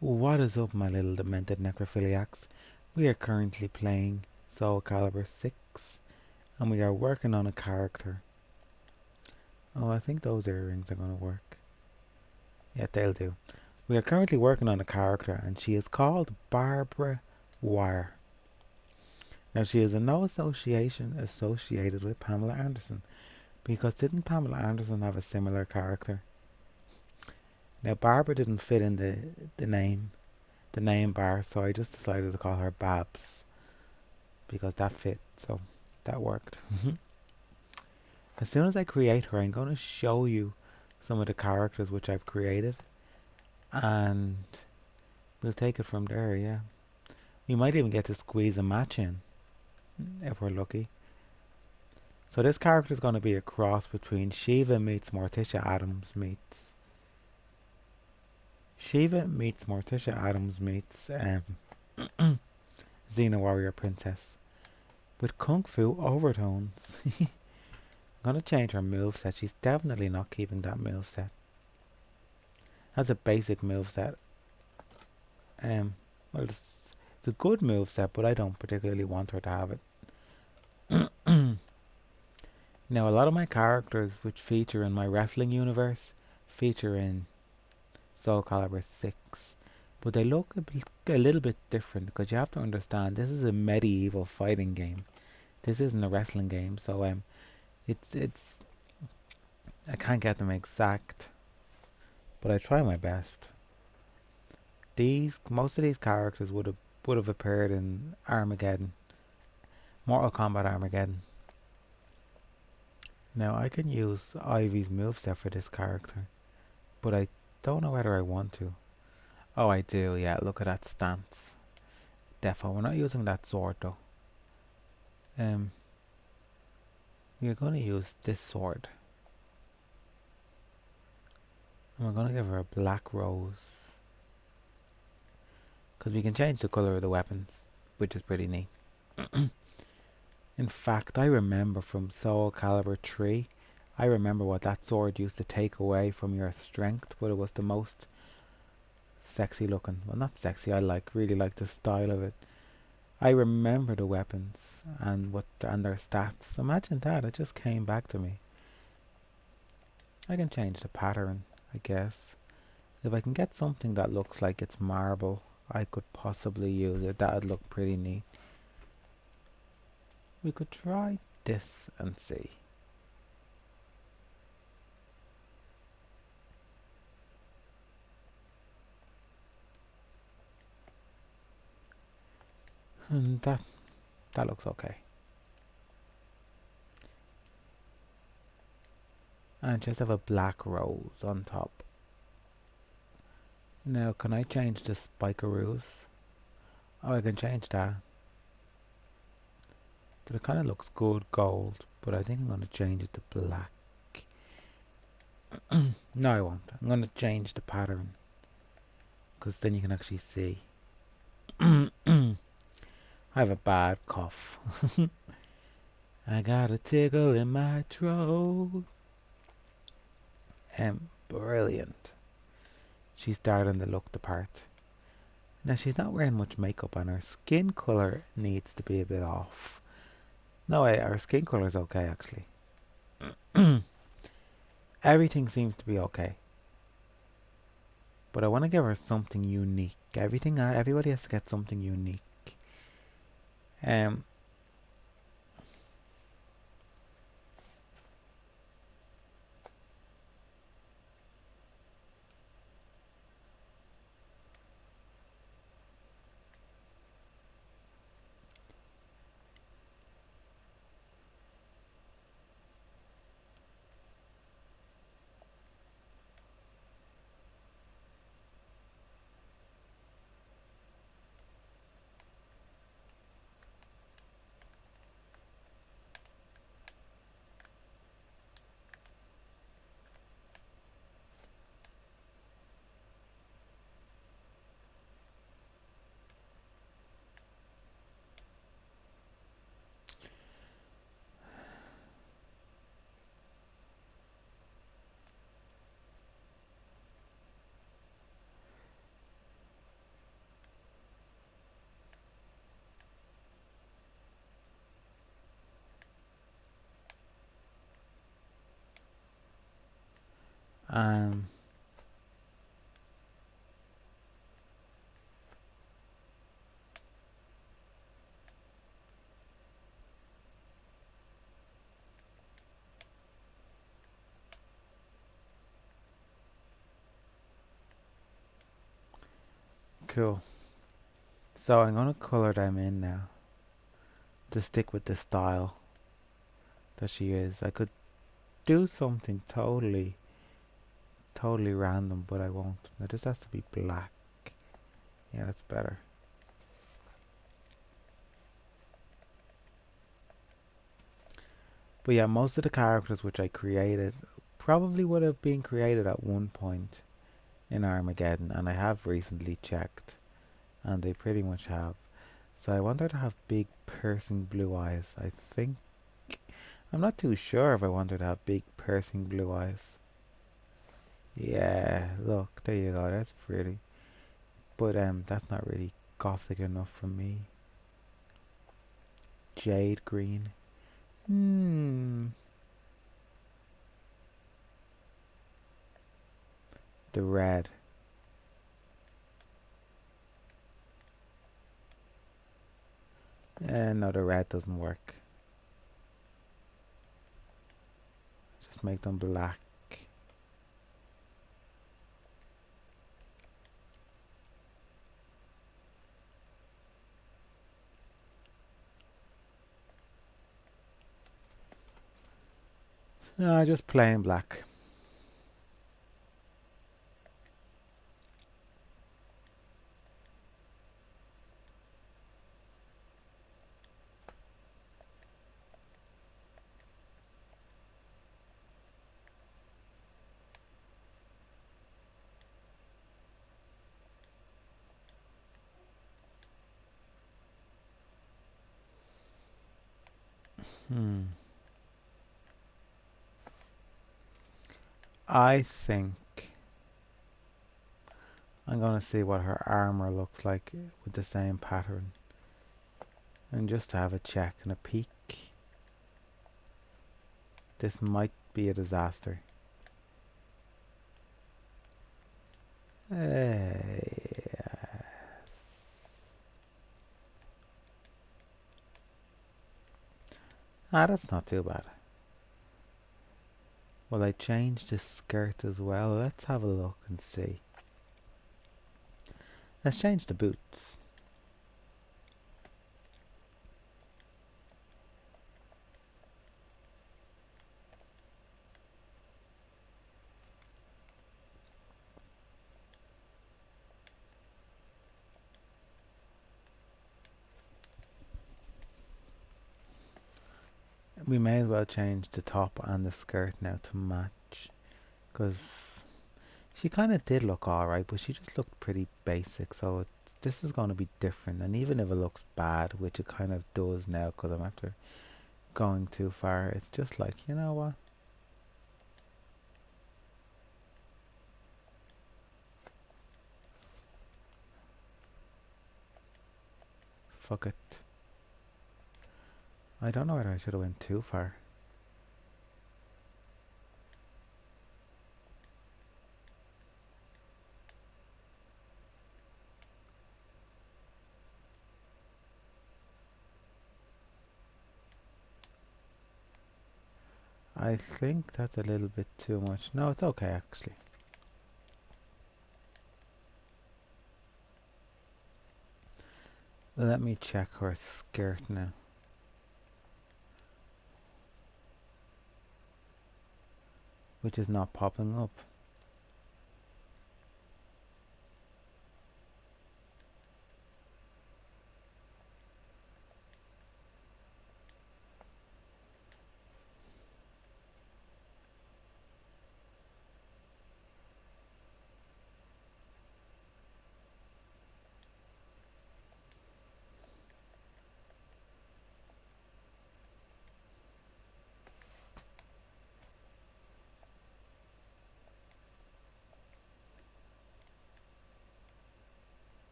What is up, my little demented necrophiliacs? We are currently playing Soulcalibur ⅵ, and we are working on a character. Oh, I think those earrings are going to work. Yeah, they'll do. We are currently working on a character, and she is called Barbara Wire. Now, she is in no association associated with Pamela Anderson, because didn't Pamela Anderson have a similar character? Now, Barbara didn't fit in the name bar, so I just decided to call her Babs, because that fit, so that worked. As soon as I create her, I'm going to show you some of the characters which I've created, and we'll take it from there, yeah. We might even get to squeeze a match in, if we're lucky. So this character is going to be a cross between Shiva meets Morticia Adams meets Xena Warrior Princess with Kung Fu overtones. I'm gonna change her moveset. She's definitely not keeping that moveset. That's a basic moveset. Well, it's a good moveset, but I don't particularly want her to have it. Now, a lot of my characters which feature in my wrestling universe feature in Soulcalibur ⅵ, but they look a little bit different because you have to understand this is a medieval fighting game. This isn't a wrestling game, so it's I can't get them exact, but I try my best. Most of these characters would have appeared in Armageddon, Mortal Kombat Armageddon. Now I can use Ivy's moveset for this character, but I don't know whether I want to. Oh, I do, yeah, look at that stance. Defo, we're not using that sword though. Um, we're going to use this sword. And we're going to give her a black rose. Because we can change the colour of the weapons, which is pretty neat. In fact, I remember from Soulcalibur ⅵ, I remember what that sword used to take away from your strength, but it was the most sexy looking. Well, not sexy, I really like the style of it. I remember the weapons and their stats. Imagine that, it just came back to me. I can change the pattern, I guess. If I can get something that looks like it's marble, I could possibly use it. That'd look pretty neat. We could try this and see. And that looks okay. And just have a black rose on top. Now, can I change the spikeroos? Oh, I can change that. But it kind of looks good gold, but I think I'm going to change it to black. No, I won't. I'm going to change the pattern, because then you can actually see. I have a bad cough. I got a tickle in my throat. Brilliant. She's starting to look the part. Now, she's not wearing much makeup and her skin colour needs to be a bit off. No, her skin colour is okay, actually. Everything seems to be okay. But I want to give her something unique. Everybody has to get something unique. Um, Um, cool. So I'm gonna color them in now to stick with the style that she is. I could do something totally random, but I won't. Now this has to be black. Yeah, that's better. But yeah, most of the characters which I created probably would have been created at one point in Armageddon, and I have recently checked, and they pretty much have. So I want her to have big piercing blue eyes. I think I'm not too sure if I want her to have big piercing blue eyes. Yeah, look, there you go. That's pretty. But that's not really gothic enough for me. Jade green. Hmm. The red. No, the red doesn't work. Just make them black. No, just plain black. Hmm. I think I'm gonna see what her armor looks like with the same pattern. And just to have a check and a peek. This might be a disaster. Yes. Ah, that's not too bad. Well, I changed the skirt as well. Let's have a look and see. Let's change the boots. We may as well change the top and the skirt now to match. Because she kind of did look alright, but she just looked pretty basic. So this is going to be different. And even if it looks bad, which it kind of does now because I'm after going too far, it's just like, you know what? Fuck it. I don't know whether I should have went too far. I think that's a little bit too much. No, it's okay actually. Let me check her skirt now. Which is not popping up.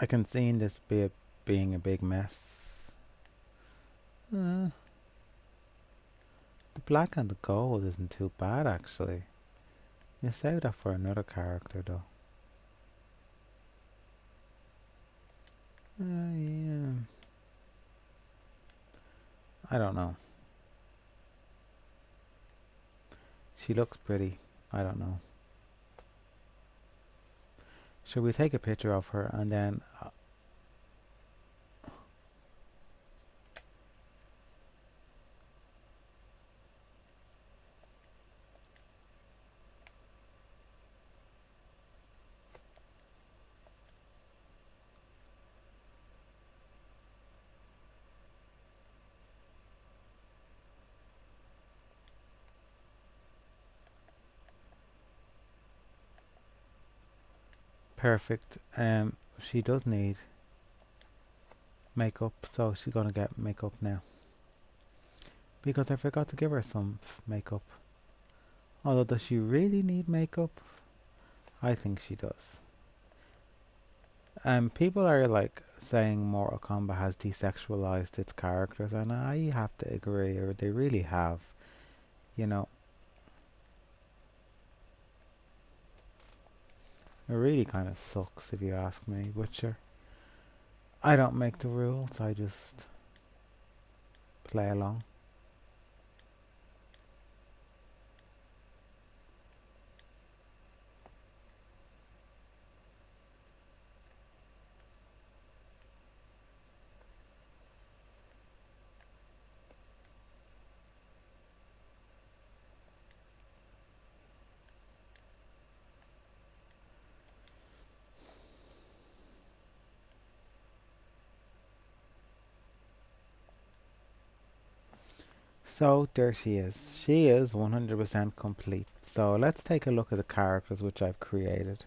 I can see this being a big mess. The black and the gold isn't too bad actually. You save that for another character though. Yeah. I don't know. She looks pretty. I don't know. Should we take a picture of her and then... perfect. She does need makeup, so she's gonna get makeup now. Because I forgot to give her some makeup. Although, does she really need makeup? I think she does. People are like saying Mortal Kombat has desexualized its characters, and I have to agree, or they really have. You know, it really kind of sucks if you ask me, but sure. I don't make the rules, I just play along. So there she is. She is 100% complete. So let's take a look at the characters which I've created.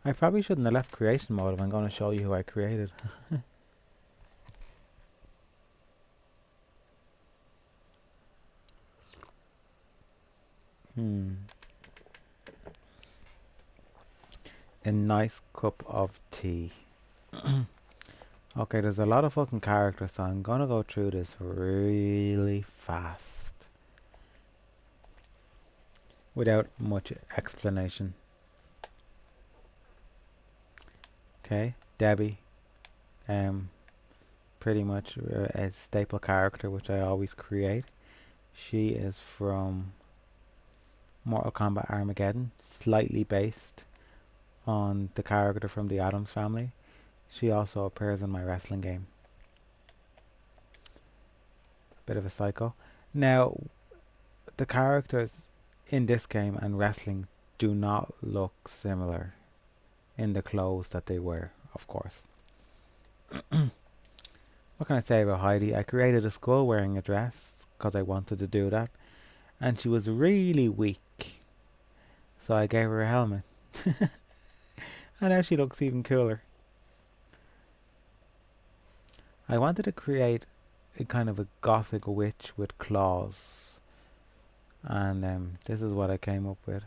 I probably shouldn't have left creation mode if I'm going to show you who I created. A nice cup of tea. Okay, there's a lot of fucking characters, so I'm gonna go through this really fast without much explanation. Okay, Debbie, pretty much a staple character which I always create. She is from Mortal Kombat Armageddon, slightly based on the character from the Addams family. She also appears in my wrestling game. Bit of a psycho. Now, the characters in this game and wrestling do not look similar in the clothes that they wear, of course. What can I say about Heidi? I created a skull wearing a dress because I wanted to do that, and she was really weak, so I gave her a helmet. And now she looks even cooler. I wanted to create a kind of a gothic witch with claws, and this is what I came up with.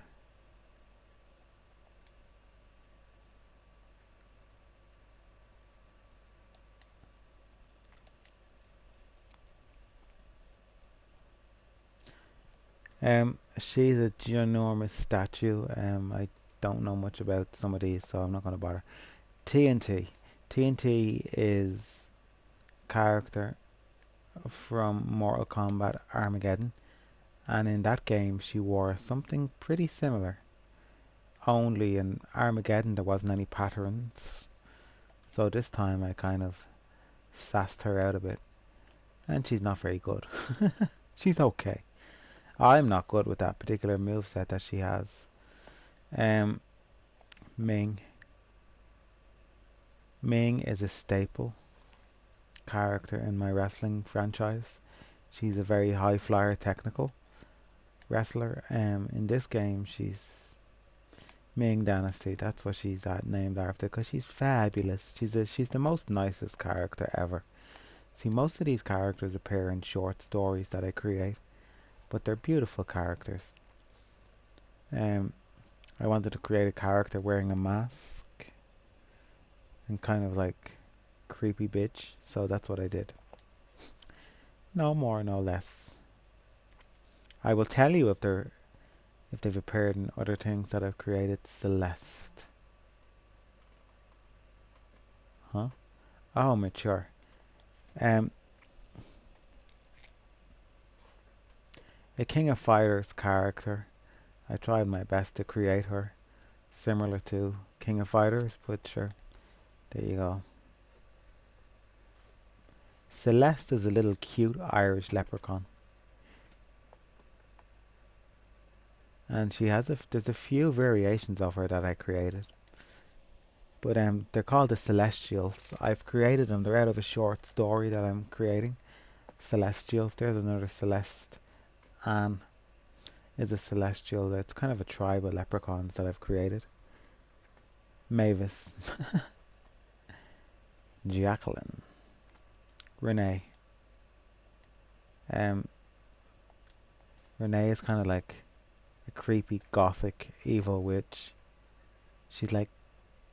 She's a ginormous statue. I don't know much about some of these, so I'm not going to bother. TNT. TNT is character from Mortal Kombat Armageddon, and in that game she wore something pretty similar. Only in Armageddon there wasn't any patterns, so this time I kind of sassed her out a bit, and she's not very good. She's okay. I'm not good with that particular moveset that she has. Um, Ming. Ming is a staple character in my wrestling franchise. She's a very high flyer technical wrestler. In this game, she's Ming Dynasty. That's what she's named after because she's fabulous. She's the most nicest character ever. See, most of these characters appear in short stories that I create, but they're beautiful characters. I wanted to create a character wearing a mask. and kind of like creepy bitch, so that's what I did. No more, no less. I will tell you if they've appeared in other things that I've created. Celeste. Huh? Oh, mature. Um, a King of Fighters character. I tried my best to create her similar to King of Fighters, but sure. There you go. Celeste is a little cute Irish leprechaun. And she has there's a few variations of her that I created. But they're called the Celestials. I've created them. They're out of a short story that I'm creating. Celestials. There's another Celeste. Anne is a Celestial. It's kind of a tribe of leprechauns that I've created. Mavis. Jacqueline. Renee. Renee is kind of like a creepy, gothic, evil witch. She's like,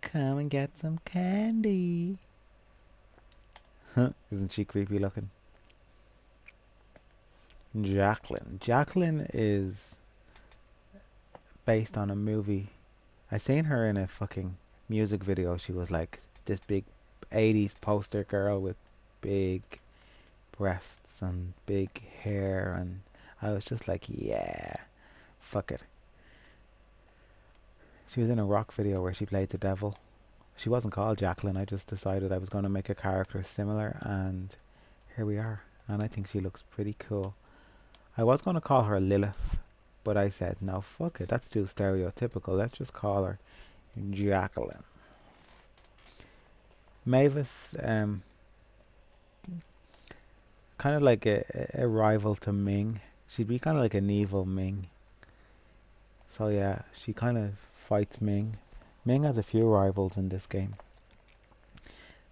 come and get some candy. Isn't she creepy looking? Jacqueline. Jacqueline is based on a movie. I seen her in a fucking music video. She was like this big 80s poster girl with big breasts and big hair, and I was just like, yeah, fuck it. She was in a rock video where she played the devil. She wasn't called Jacqueline. I just decided I was going to make a character similar, and here we are. And I think she looks pretty cool. I was going to call her Lilith, but I said, no, fuck it. That's too stereotypical. Let's just call her Jacqueline. Mavis, kind of like a rival to Ming. She'd be kind of like an evil Ming. So yeah, she kind of fights Ming. Ming has a few rivals in this game.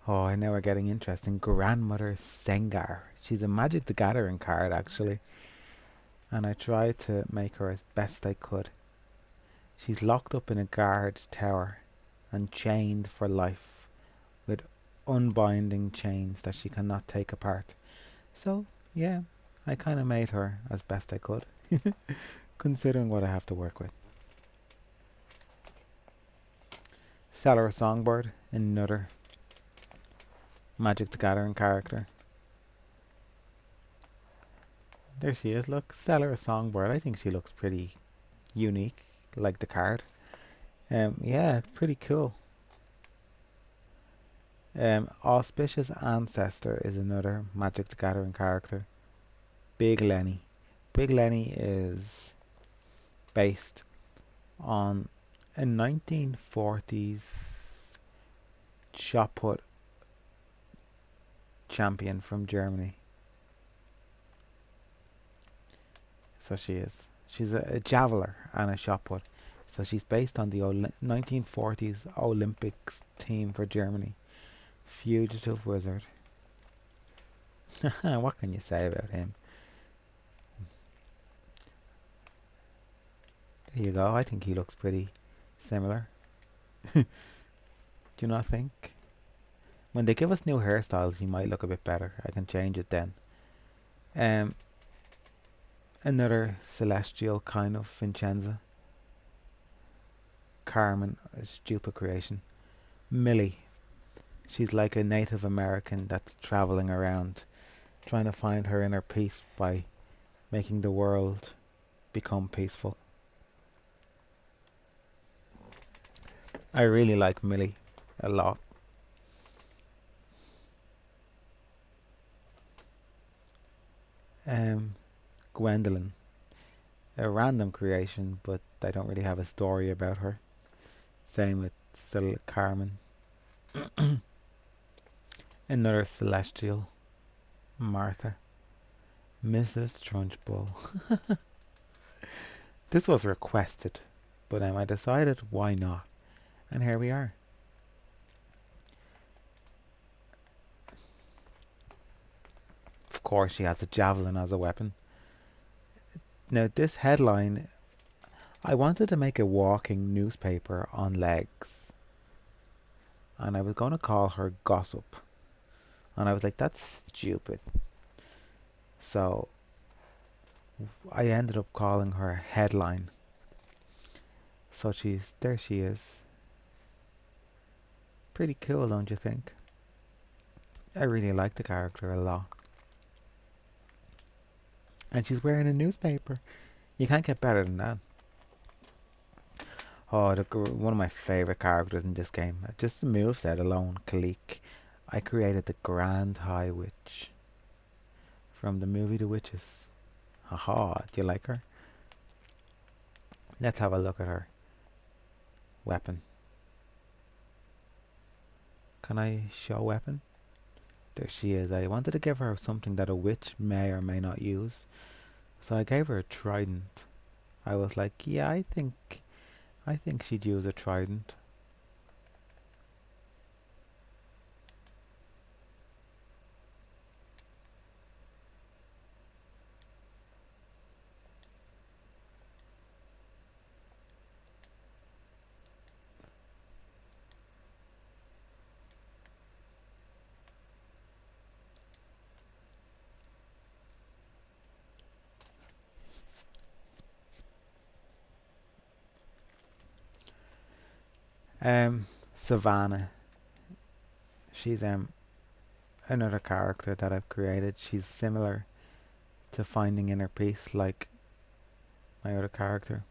Oh, now we're getting interesting. Grandmother Sengar. She's a Magic the Gathering card, actually. And I tried to make her as best I could. She's locked up in a guard's tower and chained for life with unbinding chains that she cannot take apart. So, yeah, I kind of made her as best I could, considering what I have to work with. Stellar Songbird, another Magic the Gathering character. There she is, look, Stellar Songbird. I think she looks pretty unique, like the card. Yeah, pretty cool. Auspicious Ancestor is another Magic the Gathering character. Big Lenny. Big Lenny is based on a 1940s shot put champion from Germany. So she is. She's a javeler and a shot put. So she's based on the 1940s Olympics team for Germany. Fugitive Wizard. What can you say about him? There you go. I think he looks pretty similar. Do you not think? When they give us new hairstyles, he might look a bit better. I can change it then. Another celestial kind of Vincenza. Carmen, a stupid creation. Millie. She's like a Native American that's traveling around trying to find her inner peace by making the world become peaceful. I really like Millie a lot. Gwendolyn. A random creation, but I don't really have a story about her. Same with Carmen. Another celestial. Martha. Mrs. Trunchbull. This was requested, but I decided why not. And here we are. Of course she has a javelin as a weapon. Now this headline, I wanted to make a walking newspaper on legs. and I was going to call her Gossip. And I was like, that's stupid. So I ended up calling her Headline. So there she is. Pretty cool, don't you think? I really like the character a lot. And she's wearing a newspaper. You can't get better than that. Oh, one of my favorite characters in this game. Just the moveset alone, Kalik. I created the Grand High Witch from the movie The Witches. Haha, do you like her? Let's have a look at her weapon. Can I show weapon? There she is. I wanted to give her something that a witch may or may not use. So I gave her a trident. I was like, yeah, I think she'd use a trident. Savannah. She's another character that I've created. She's similar to Finding Inner Peace, like my other character.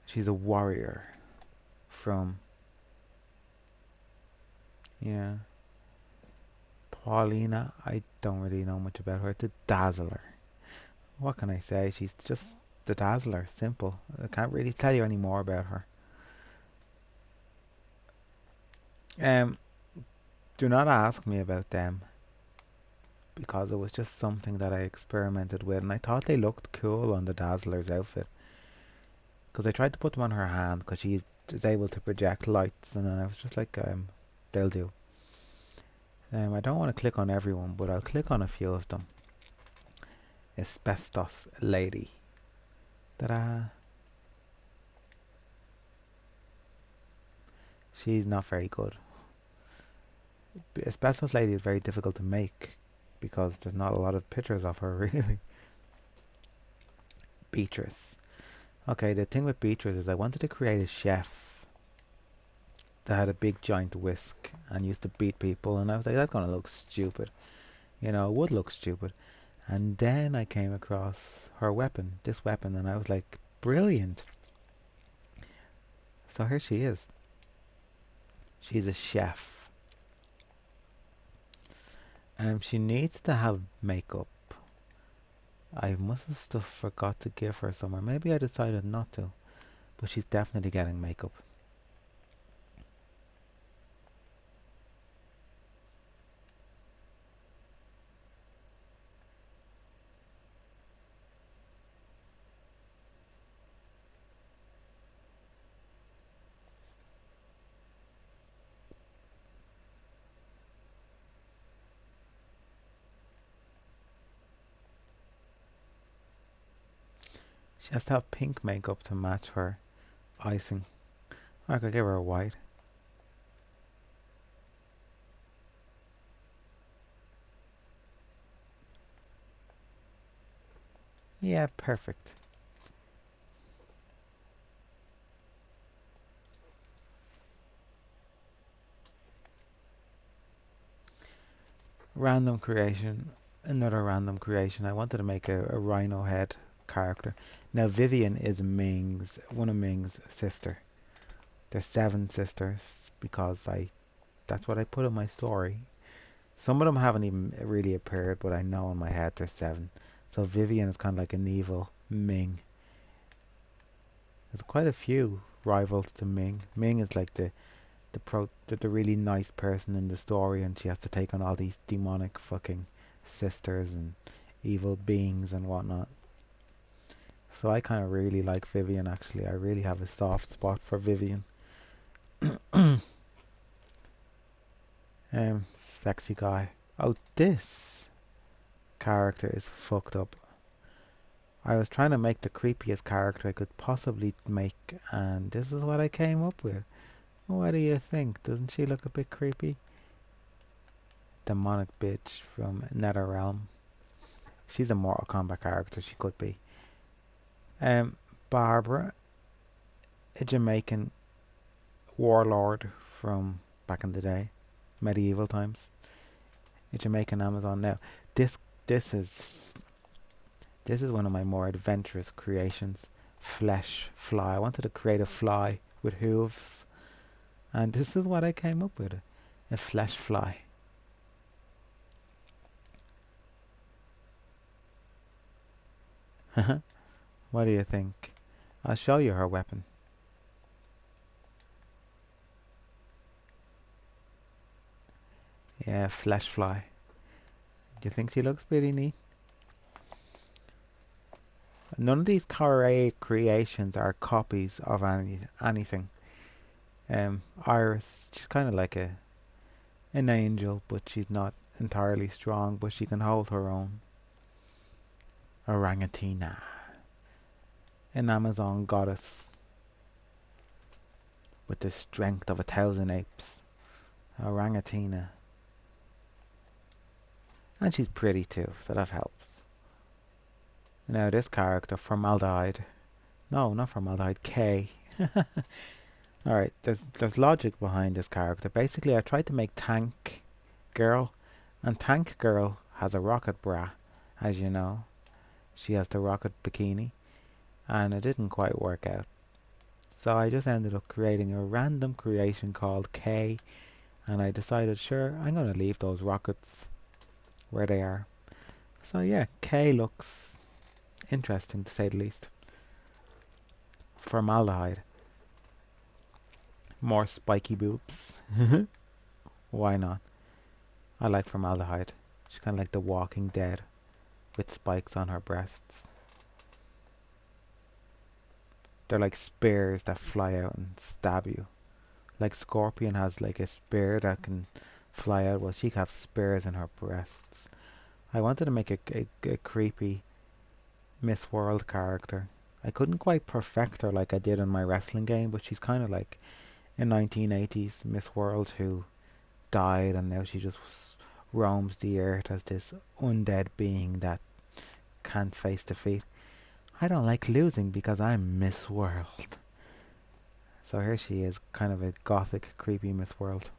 She's a warrior from, yeah, Paulina. I don't really know much about her. The Dazzler. What can I say? She's just the Dazzler. Simple. I can't really tell you any more about her. Um, do not ask me about them because it was just something that I experimented with, and I thought they looked cool on the Dazzler's outfit. Because I tried to put them on her hand because she is able to project lights, and then I was just like, they'll do. I don't want to click on everyone, but I'll click on a few of them. Asbestos Lady. Ta-da! She's not very good. Asbestos Lady is very difficult to make because there's not a lot of pictures of her, really. Beatrice. Okay, the thing with Beatrice is I wanted to create a chef that had a big giant whisk and used to beat people, and I was like, that's gonna look stupid. You know, it would look stupid. And then I came across her weapon, this weapon, and I was like, brilliant. So here she is. She's a chef. She needs to have makeup. I must have still forgot to give her somewhere. Maybe I decided not to, but she's definitely getting makeup. She has to have pink makeup to match her icing. I could give her a white. Yeah, perfect. Random creation. Another random creation. I wanted to make a rhino head character. Now Vivian is one of Ming's sister. There's 7 sisters because that's what I put in my story. Some of them haven't even really appeared, but I know in my head there's 7. So Vivian is kind of like an evil Ming. There's quite a few rivals to Ming. Ming is like the really nice person in the story, and she has to take on all these demonic fucking sisters and evil beings and whatnot. So I kind of really like Vivian, actually. I really have a soft spot for Vivian. Sexy guy. Oh, this character is fucked up. I was trying to make the creepiest character I could possibly make, and this is what I came up with. What do you think? Doesn't she look a bit creepy? Demonic bitch from NetherRealm. She's a Mortal Kombat character, she could be. Barbara, a Jamaican warlord from back in the day, medieval times. A Jamaican Amazon. Now, this this is this is one of my more adventurous creations. Flesh fly. I wanted to create a fly with hooves, and this is what I came up with: a flesh fly. What do you think? I'll show you her weapon. Yeah, flesh fly. Do you think she looks pretty neat? None of these creations are copies of anything. Iris, she's kind of like an angel, but she's not entirely strong, but she can hold her own. Orangatina, an Amazon goddess with the strength of 1,000 apes. Orangatina. And she's pretty too, so that helps. Now this character, Formaldehyde. No, not Formaldehyde, K. Alright, there's logic behind this character. Basically, I tried to make Tank Girl, and Tank Girl has a rocket bra, as you know. She has the rocket bikini, and it didn't quite work out. So I just ended up creating a random creation called K, and I decided, sure, I'm going to leave those rockets where they are. So yeah, K looks interesting to say the least. Formaldehyde. More spiky boobs. Why not? I like Formaldehyde. She's kind of like the Walking Dead with spikes on her breasts. They're like spears that fly out and stab you. Like Scorpion has like a spear that can fly out. Well, she can have spears in her breasts. I wanted to make a creepy Miss World character. I couldn't quite perfect her like I did in my wrestling game, but she's kind of like a 1980s Miss World who died and now she just roams the earth as this undead being that can't face defeat. I don't like losing because I'm Miss World. So here she is, kind of a gothic, creepy Miss World.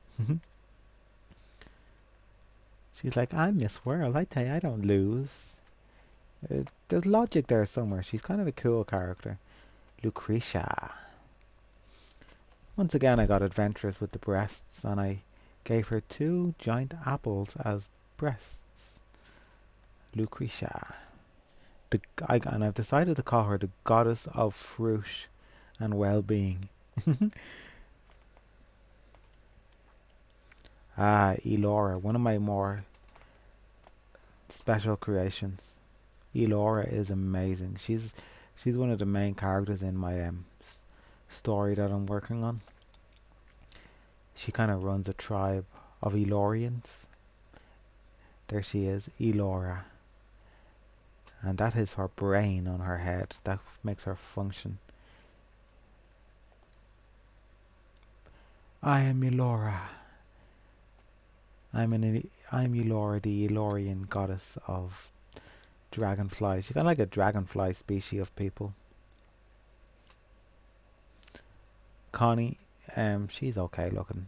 She's like, I'm Miss World. I tell you, I don't lose. There's logic there somewhere. She's kind of a cool character. Lucretia. Once again, I got adventurous with the breasts, and I gave her 2 giant apples as breasts. Lucretia. And I've decided to call her the goddess of fruit and well-being. Elora, one of my more special creations. Elora is amazing. She's one of the main characters in my story that I'm working on. She kind of runs a tribe of Elorians. There she is, Elora. And that is her brain on her head. That makes her function. I am Elora. I'm Elora, the Elorian goddess of dragonflies. She's kind of like a dragonfly species of people. Connie, she's okay looking.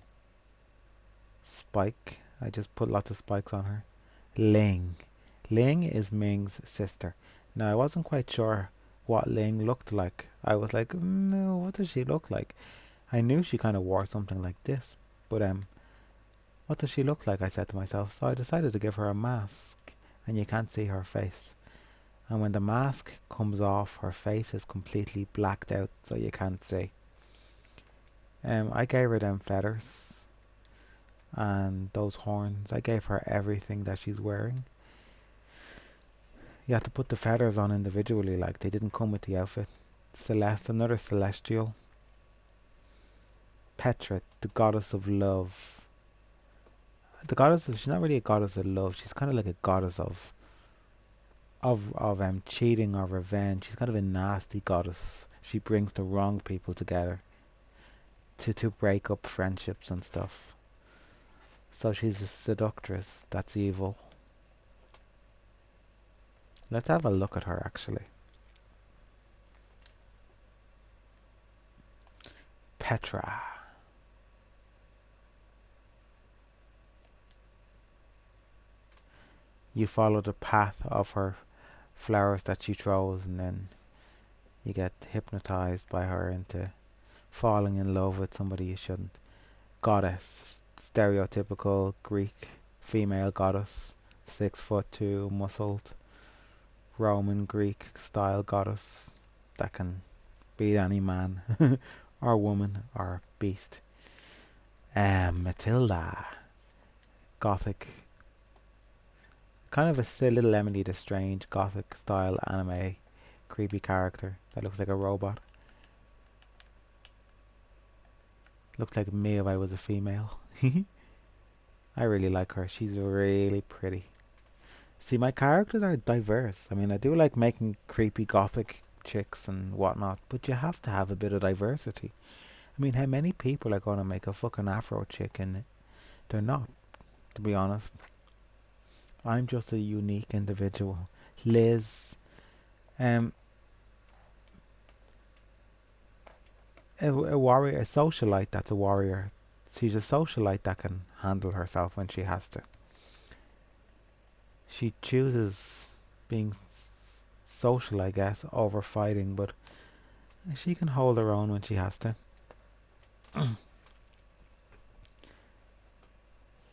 Spike, I just put lots of spikes on her. Ling. Ling is Ming's sister. Now I wasn't quite sure what Ling looked like. I was like, no, what does she look like? I knew she kind of wore something like this, but what does she look like? I said to myself. So I decided to give her a mask, and you can't see her face. And when the mask comes off, her face is completely blacked out, so you can't see. I gave her them feathers and those horns. I gave her everything that she's wearing. You have to put the feathers on individually, like they didn't come with the outfit. Celeste, another celestial. Petra, the goddess of love. She's not really a goddess of love. She's kind of like a goddess of cheating or revenge. She's kind of a nasty goddess. She brings the wrong people together. to break up friendships and stuff. So she's a seductress. That's evil. Let's have a look at her actually. Petra. You follow the path of her flowers that she throws, and then you get hypnotized by her into falling in love with somebody you shouldn't. Goddess. Stereotypical Greek female goddess. 6'2", muscled, Roman Greek style goddess that can beat any man or woman or beast. Matilda. Gothic. Kind of a little Emily the Strange gothic style anime creepy character that looks like a robot. Looks like me if I was a female. I really like her. She's really pretty. See, my characters are diverse. I mean, I do like making creepy gothic chicks and whatnot, but you have to have a bit of diversity. I mean, how many people are going to make a fucking Afro chick and they're not, to be honest. I'm just a unique individual. Liz. A warrior, a socialite that's a warrior. She's a socialite that can handle herself when she has to. She chooses being social, I guess, over fighting, but she can hold her own when she has to.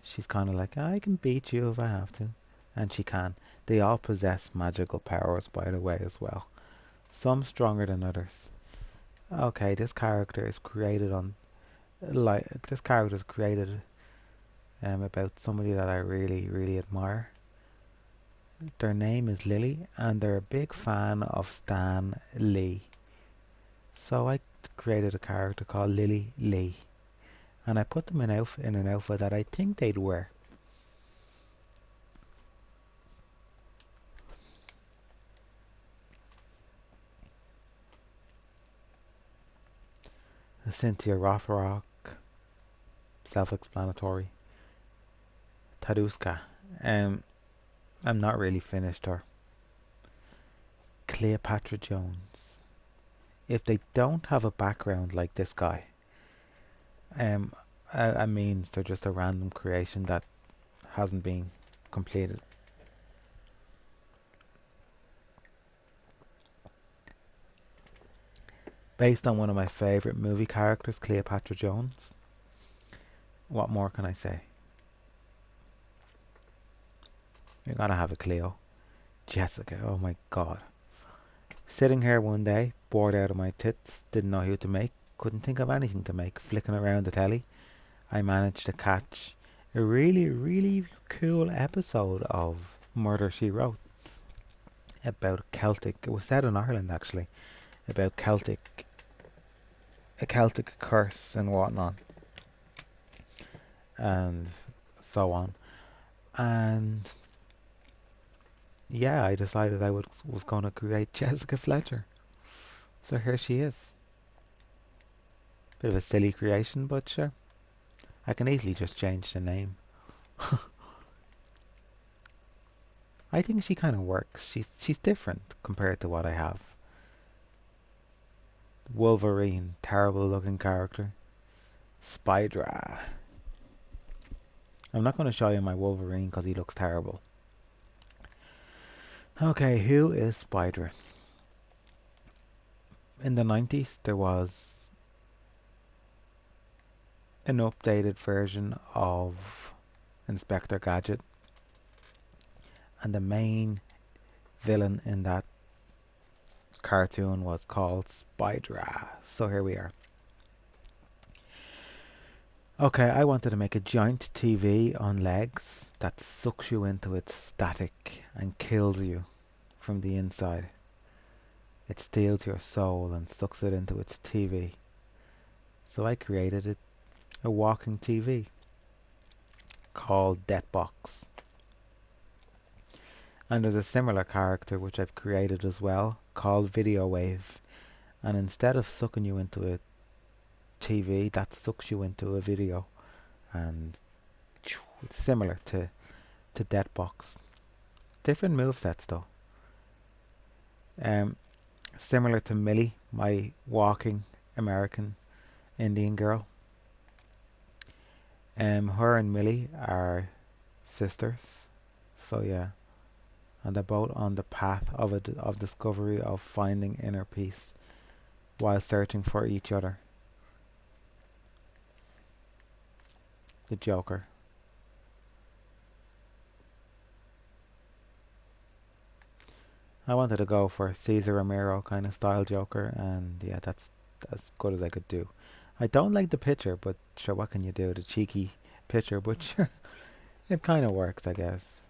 She's kind of like, I can beat you if I have to. And she can. They all possess magical powers, by the way, as well. Some stronger than others. Okay, this character is created on... this character is created about somebody that I really, really admire. Their name is Lily, and they're a big fan of Stan Lee. So I created a character called Lily Lee. And I put them in an outfit that I think they'd wear. Cynthia Rothrock, self-explanatory. Taduska, I'm not really finished her. Cleopatra Jones. If they don't have a background like this guy, I mean they're just a random creation that hasn't been completed. Based on one of my favourite movie characters, Cleopatra Jones. What more can I say? You gotta have a Cleo. Jessica, oh my god. Sitting here one day, bored out of my tits, didn't know who to make, couldn't think of anything to make, flicking around the telly, I managed to catch a really, really cool episode of Murder, She Wrote. About Celtic, it was set in Ireland actually, about a Celtic curse and whatnot, and so on. And yeah, I decided I was going to create Jessica Fletcher. So here she is. Bit of a silly creation, but sure. I can easily just change the name. I think she kind of works. She's different compared to what I have. Wolverine, terrible looking character. Spydra. I'm not going to show you my Wolverine because he looks terrible. Okay, who is Spydra? In the 90s there was an updated version of Inspector Gadget, and the main villain in that cartoon was called Spydra. So here we are. Okay, I wanted to make a giant TV on legs that sucks you into its static and kills you from the inside. It steals your soul and sucks it into its TV. So I created a walking TV called Deathbox. And there's a similar character which I've created as well called Video Wave. And instead of sucking you into it TV that sucks you into a video, and it's similar to Deadbox. Different movesets though. Um, Similar to Millie, my walking American Indian girl. Her and Millie are sisters, so yeah, and they're both on the path of discovery of finding inner peace while searching for each other. The Joker. I wanted to go for Cesar Romero kind of style Joker, and yeah, that's as good as I could do. I don't like the picture, but sure, what can you do? The cheeky picture, but sure, it kind of works, I guess.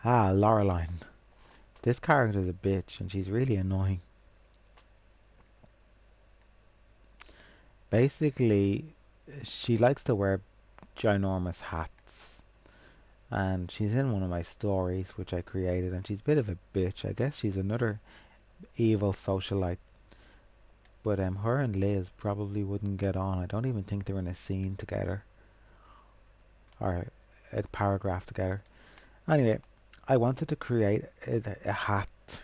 Ah, Laureline. This character's a bitch, and she's really annoying. Basically, she likes to wear ginormous hats, and she's in one of my stories, which I created, and she's a bit of a bitch. I guess she's another evil socialite. But her and Liz probably wouldn't get on. I don't even think they're in a scene together or a paragraph together. Anyway, I wanted to create a hat,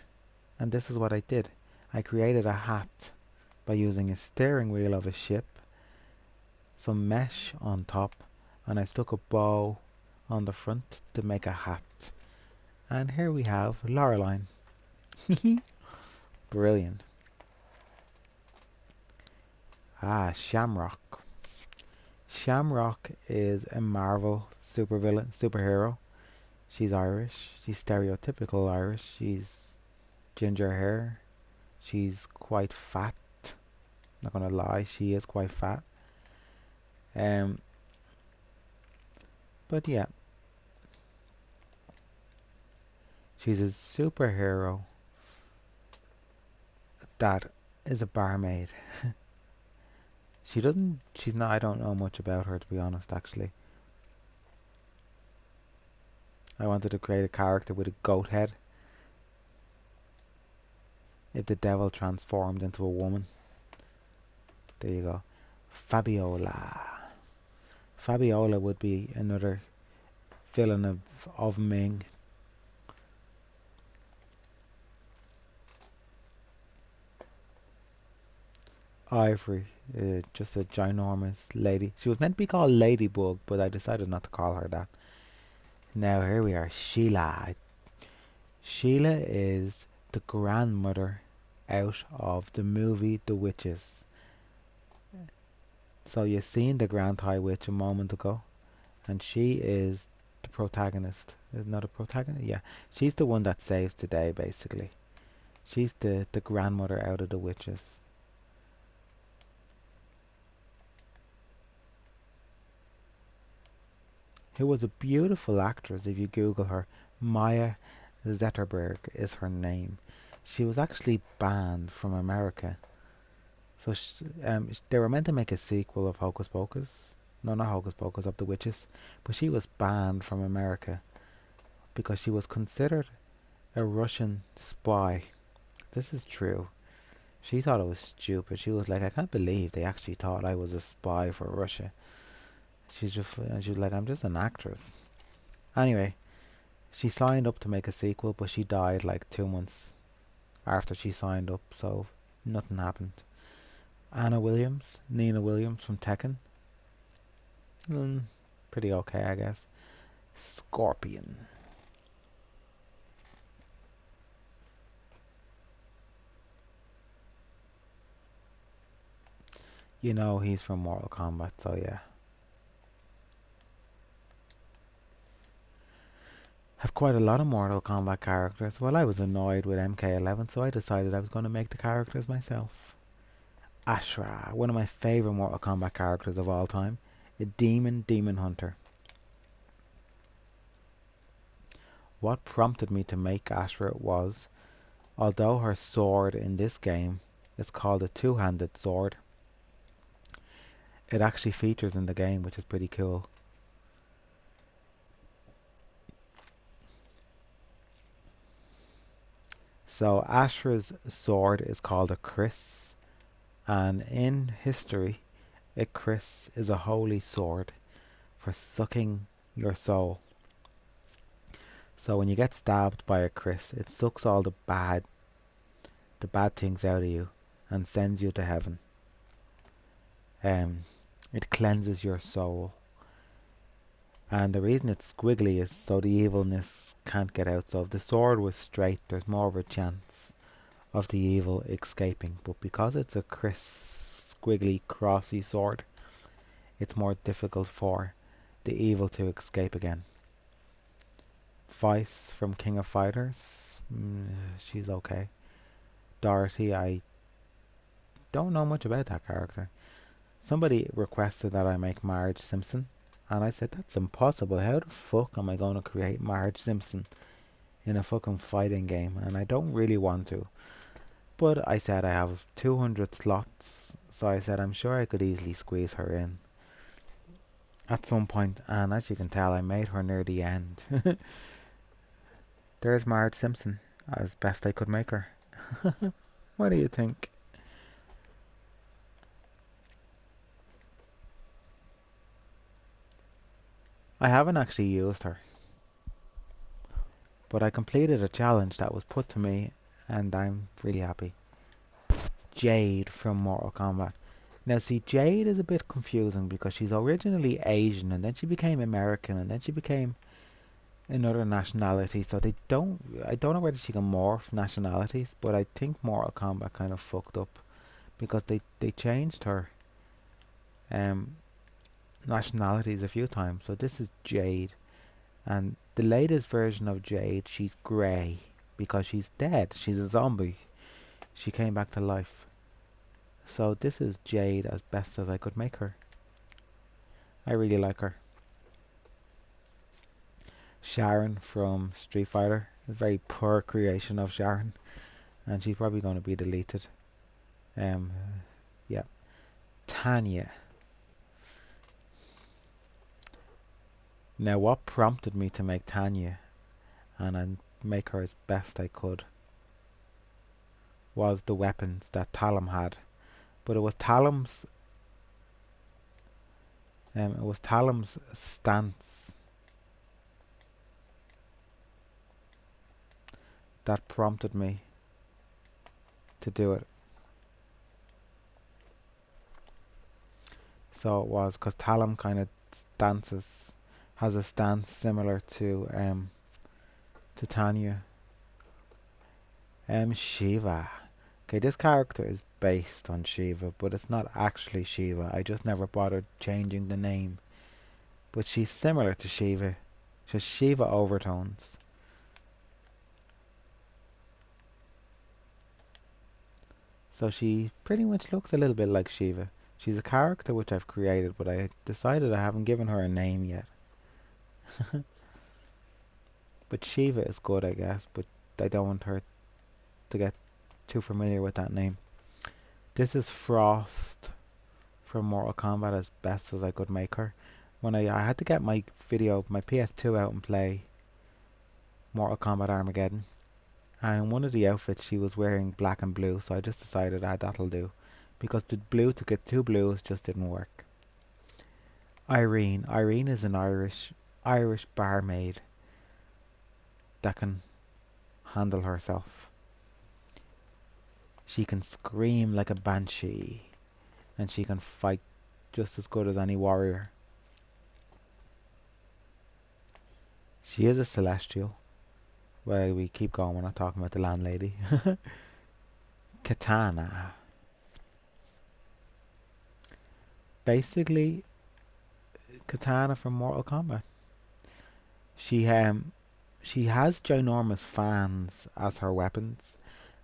and this is what I did. I created a hat by using a steering wheel of a ship, some mesh on top, and I stuck a bow on the front to make a hat. And here we have Laureline. Brilliant. Ah, Shamrock. Shamrock is a Marvel superhero. She's Irish. She's stereotypical Irish. She's ginger hair. She's quite fat. Not gonna lie, she is quite fat. Um, but yeah, she's a superhero that is a barmaid. She's not, I don't know much about her to be honest actually. I wanted to create a character with a goat head. If the devil transformed into a woman. There you go. Fabiola. Fabiola would be another villain of Ming. Ivory, just a ginormous lady. She was meant to be called Ladybug, but I decided not to call her that. Now here we are, Sheila. Sheila is the grandmother out of the movie The Witches. So you've seen the Grand High Witch a moment ago, and she is the protagonist. Is not a protagonist? Yeah, she's the one that saves the day, basically. She's the grandmother out of the witches. Who was a beautiful actress if you Google her. Maya Zetterberg is her name. She was actually banned from America. So they were meant to make a sequel of Hocus Pocus. No, not Hocus Pocus, of the Witches. But she was banned from America because she was considered a Russian spy. This is true. She thought it was stupid. She was like, I can't believe they actually thought I was a spy for Russia. She was like, I'm just an actress. Anyway, she signed up to make a sequel, but she died like 2 months after she signed up, so nothing happened. Nina Williams from Tekken. Pretty okay, I guess. Scorpion. You know he's from Mortal Kombat, so yeah. Have quite a lot of Mortal Kombat characters. Well, I was annoyed with MK11, so I decided I was going to make the characters myself. Ashra, one of my favourite Mortal Kombat characters of all time. A demon hunter. What prompted me to make Ashra was, although her sword in this game is called a two-handed sword, it actually features in the game, which is pretty cool. So Ashra's sword is called a Kris, And in history, a kriss is a holy sword for sucking your soul. So when you get stabbed by a kriss, it sucks all the bad things out of you and sends you to heaven. It cleanses your soul. And the reason it's squiggly is so the evilness can't get out. So if the sword was straight, there's more of a chance of the evil escaping. But because it's a kriss, squiggly, crossy sword, it's more difficult for the evil to escape again. Vice from King of Fighters, she's okay. Dorothy, I don't know much about that character. Somebody requested that I make Marge Simpson, and I said that's impossible. How the fuck am I going to create Marge Simpson in a fucking fighting game? And I don't really want to. But I said I have 200 slots, so I said I'm sure I could easily squeeze her in at some point, and as you can tell, I made her near the end. There's Marge Simpson, as best I could make her. What do you think? I haven't actually used her, but I completed a challenge that was put to me, and I'm really happy. Jade from Mortal Kombat. Now see, Jade is a bit confusing because she's originally Asian, and then she became American, and then she became another nationality, so I don't know whether she can morph nationalities, but I think Mortal Kombat kind of fucked up because they changed her um nationalities a few times. So this is Jade, and the latest version of Jade, she's grey because she's dead. She's a zombie. She came back to life. So this is Jade as best as I could make her. I really like her. Sharon from Street Fighter, a very poor creation of Sharon, and she's probably going to be deleted. Um, yeah. Tanya. Now, what prompted me to make Tanya and I make her as best I could was the weapons that Talim had, but it was Talim's stance that prompted me to do it. So it was because Talim kind of has a stance similar to Tanya. Shiva. Okay, this character is based on Shiva, but it's not actually Shiva. I just never bothered changing the name. But she's similar to Shiva. She has Shiva overtones. So she pretty much looks a little bit like Shiva. She's a character which I've created, but I decided I haven't given her a name yet. But Shiva is good, I guess, but I don't want her to get too familiar with that name. This is Frost from Mortal Kombat as best as I could make her. When I had to get my PS2 out and play Mortal Kombat Armageddon, and in one of the outfits she was wearing black and blue, so I just decided that'll do, because the blue to get two blues just didn't work. Irene is an Irish barmaid that can handle herself. She can scream like a banshee, and she can fight just as good as any warrior. She is a celestial. Well, we keep going, we're not talking about the landlady. Katana. Basically, Katana from Mortal Kombat. She has ginormous fans as her weapons,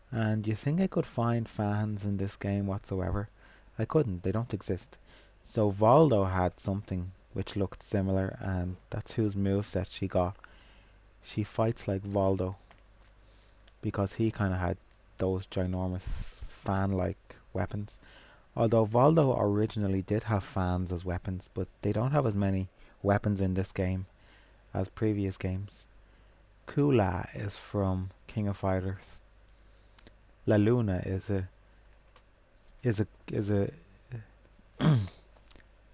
and you think I could find fans in this game whatsoever? I couldn't, they don't exist. So Voldo had something which looked similar, and that's whose moveset she got. She fights like Voldo because he kind of had those ginormous fan-like weapons. Although Voldo originally did have fans as weapons, but they don't have as many weapons in this game as previous games. Kula is from King of Fighters. La Luna is a is a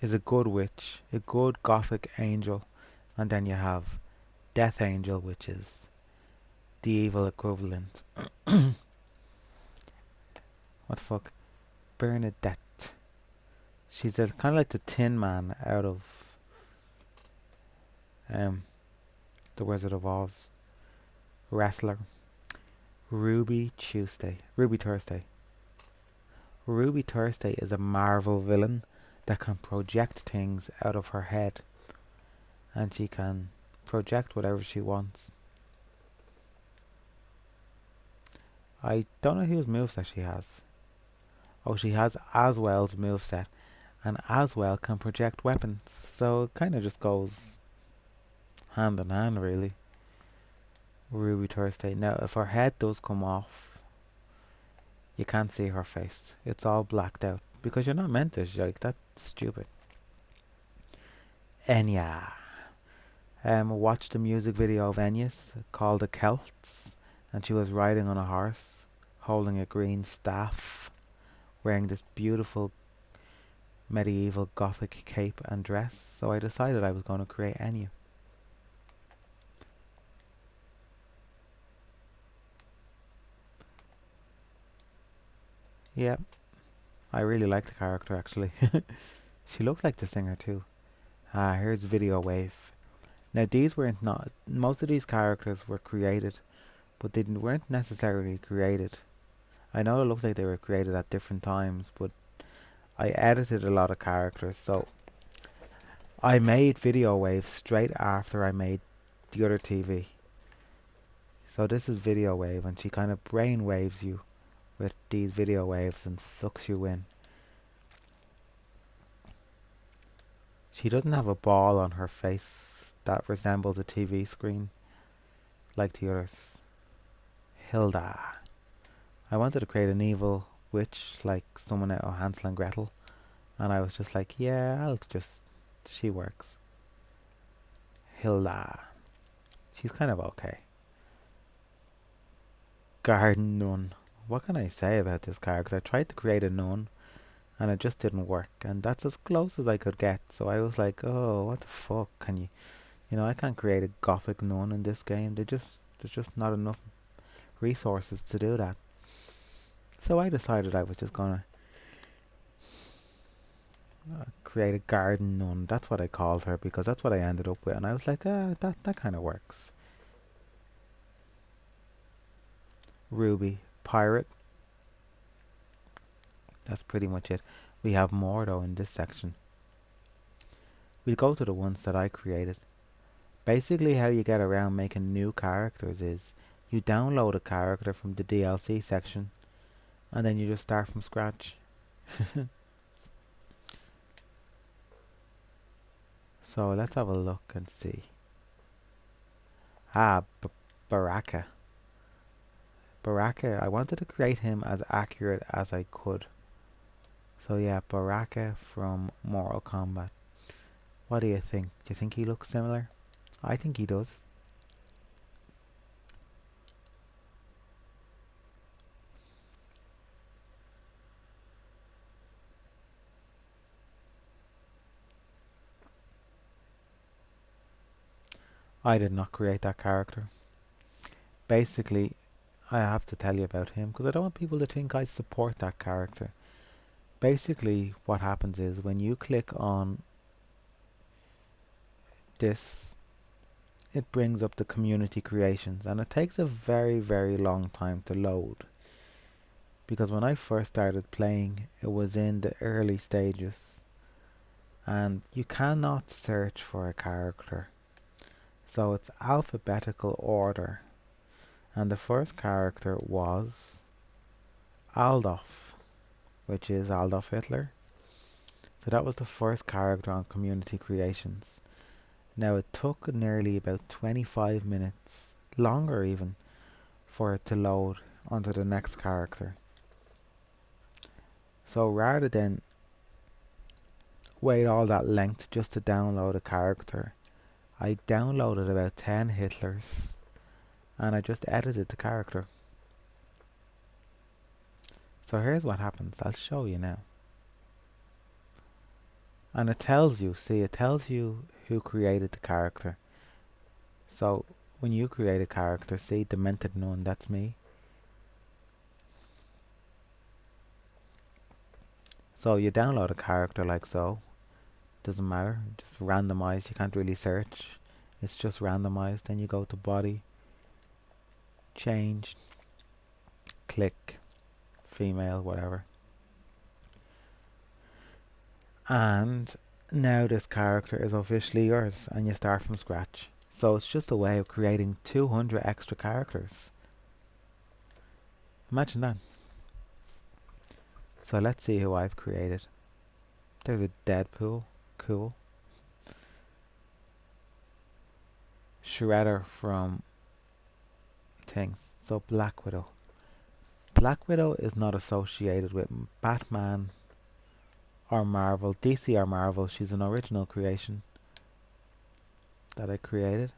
is a good witch, a good gothic angel, and then you have Death Angel, which is the evil equivalent. What the fuck? Bernadette. She's kind of like the Tin Man out of um the Wizard of Oz. Wrestler. Ruby Thursday. Ruby Thursday is a Marvel villain that can project things out of her head, and she can project whatever she wants. I don't know whose moveset she has. Oh, she has Aswell's moveset, and Aswell can project weapons, so it kind of just goes hand in hand, really. Ruby Thursday. Now, if her head does come off, you can't see her face. It's all blacked out because you're not meant to. Like, that's stupid. Enya. Watched the music video of Enya's called The Celts, and she was riding on a horse, holding a green staff, wearing this beautiful medieval gothic cape and dress. So I decided I was going to create Enya. Yeah, I really like the character actually. She looks like the singer too. Here's Video Wave. Now these weren't not most of these characters were created, but they weren't necessarily created. I know it looks like they were created at different times, but I edited a lot of characters, so I made Video Wave straight after I made the other TV. So this is Video Wave, and she kind of brain waves you with these video waves and sucks you in. She doesn't have a ball on her face that resembles a TV screen like the others. Hilda. I wanted to create an evil witch like someone out of Hansel and Gretel, and I was just like, yeah, she works. Hilda. She's kind of okay. Garden Nun. What can I say about this character? I tried to create a nun and it just didn't work, and that's as close as I could get. So I was like, oh, what the fuck can I can't create a gothic nun in this game. There's just not enough resources to do that. So I decided I was just gonna create a garden nun. That's what I called her because that's what I ended up with, and I was like, that kind of works. Ruby, pirate. That's pretty much it. We have more though in this section. We'll go to the ones that I created. Basically how you get around making new characters is you download a character from the DLC section and then you just start from scratch. So let's have a look and see. Baraka. Baraka, I wanted to create him as accurate as I could. So yeah, Baraka from Mortal Kombat. What do you think? Do you think he looks similar? I think he does. I did not create that character. Basically, I have to tell you about him because I don't want people to think I support that character. Basically, what happens is when you click on this, it brings up the community creations, and it takes a very, very long time to load. Because when I first started playing, it was in the early stages, and you cannot search for a character. So it's alphabetical order, and the first character was Adolf, which is Adolf Hitler. So that was the first character on community creations. Now it took nearly about 25 minutes, longer even, for it to load onto the next character. So rather than wait all that length just to download a character, I downloaded about 10 Hitlers and I just edited the character. So here's what happens. I'll show you now. And it tells you, see, it tells you who created the character. So when you create a character, see, Demented Nun, that's me. So you download a character like so. Doesn't matter, just randomized. You can't really search. It's just randomized. Then you go to body, change, click, female, whatever. And now this character is officially yours and you start from scratch. So it's just a way of creating 200 extra characters. Imagine that. So let's see who I've created. There's a Deadpool. Cool. Shredder from things. So Black Widow. Black Widow is not associated with Batman or Marvel. DC or Marvel. She's an original creation that I created.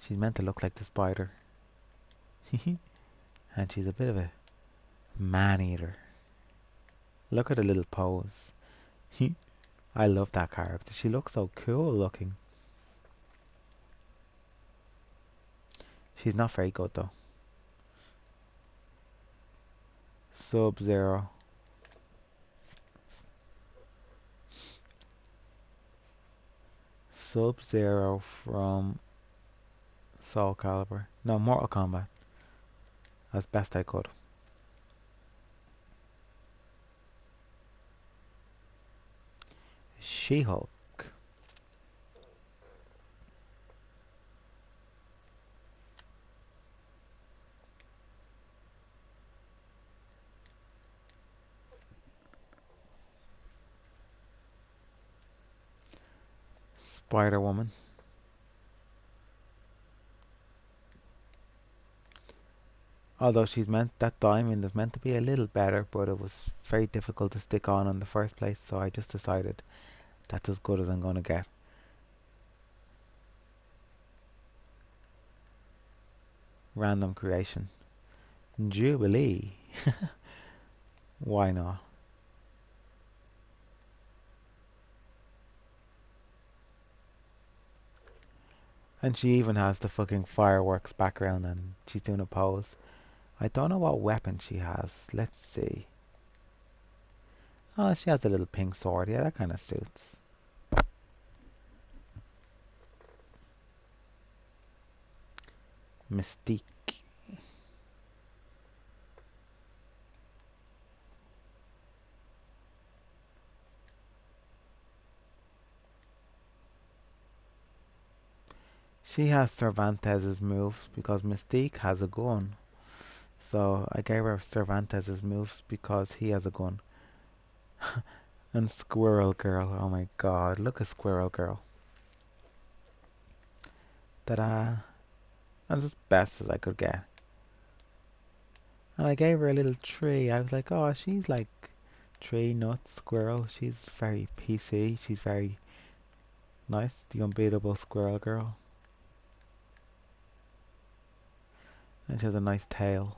She's meant to look like the spider. And she's a bit of a man-eater. Look at her little pose. I love that character. She looks so cool looking. She's not very good though. Sub-Zero. Sub-Zero from Soulcalibur. No, Mortal Kombat. As best I could. She-Hulk. Spider-Woman. Although that diamond is meant to be a little better, but it was very difficult to stick on in the first place, so I just decided that's as good as I'm going to get. Random creation. Jubilee. Why not? And she even has the fucking fireworks background and she's doing a pose. I don't know what weapon she has. Let's see. Oh, she has a little pink sword. Yeah, that kind of suits. Mystique. She has Cervantes's moves because Mystique has a gun. So I gave her Cervantes's moves because he has a gun. And Squirrel Girl. Oh my god, look at Squirrel Girl. Ta-da. That's as best as I could get. And I gave her a little tree. I was like, oh, she's like tree, nut, squirrel. She's very PC. She's very nice. The unbeatable Squirrel Girl. And she has a nice tail.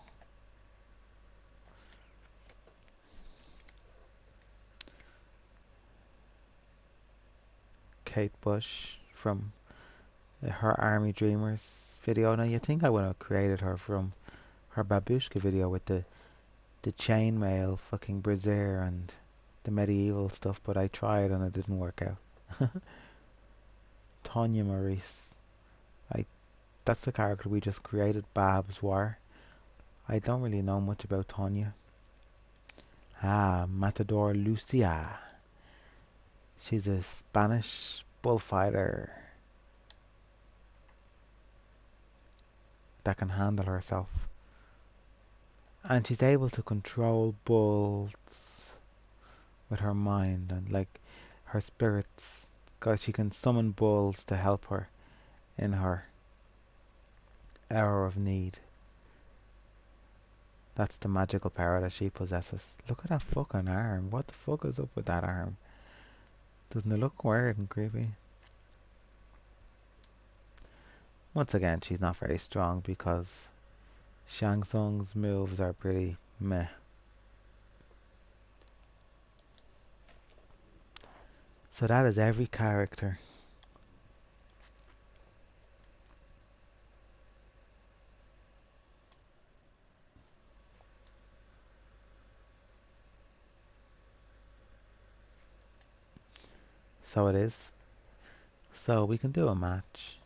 Kate Bush from her Army Dreamers video. Now you think I would have created her from her Babushka video with the chainmail fucking brassiere and the medieval stuff, but I tried and it didn't work out. Tonya Maurice. That's the character we just created, Babs War. I don't really know much about Tonya. Matador Lucia. She's a Spanish bullfighter that can handle herself. And she's able to control bulls with her mind and like her spirits. God, she can summon bulls to help her in her hour of need. That's the magical power that she possesses. Look at that fucking arm. What the fuck is up with that arm? Doesn't it look weird and creepy? Once again, she's not very strong because Shang Tsung's moves are pretty meh. So that is every character. So it is. So we can do a match.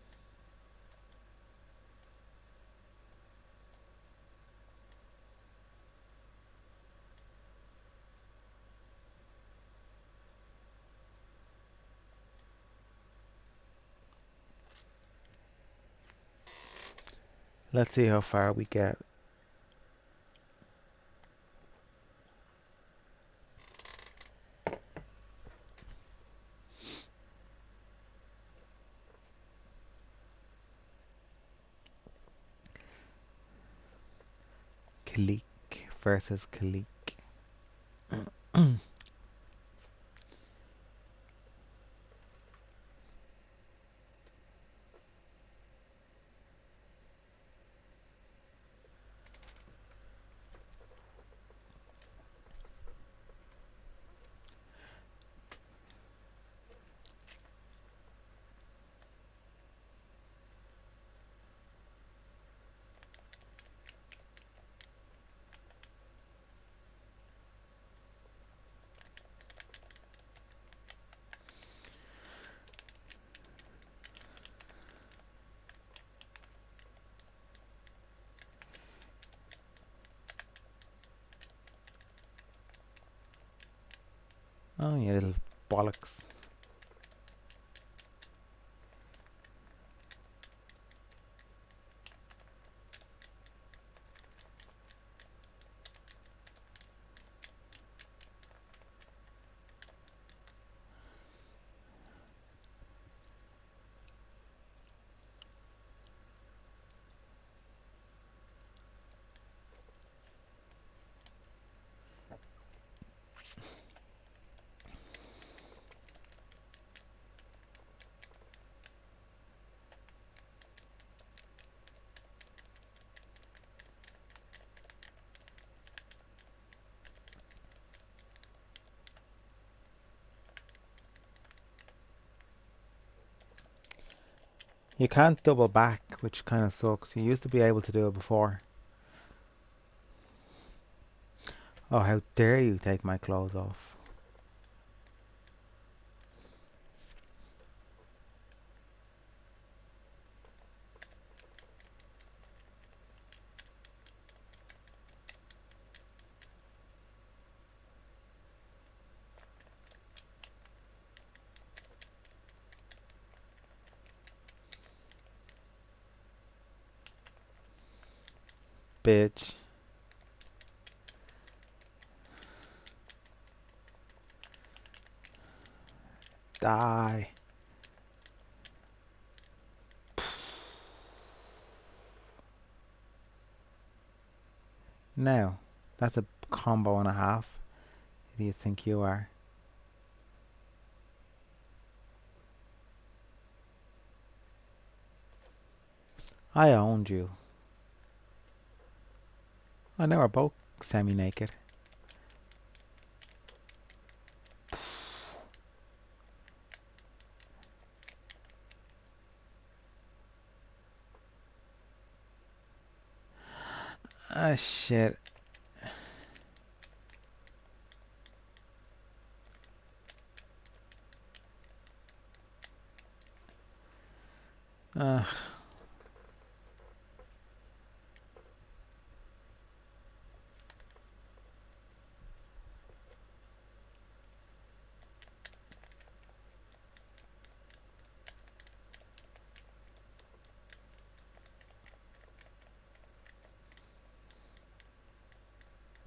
Let's see how far we get. Kalik versus Kalik. Oh, you little bollocks. You can't double back, which kind of sucks. You used to be able to do it before. Oh, how dare you take my clothes off. Bitch. Die. Now, that's a combo and a half. Who do you think you are? I owned you. Oh, now we're both semi-naked. Ah, shit. Ugh.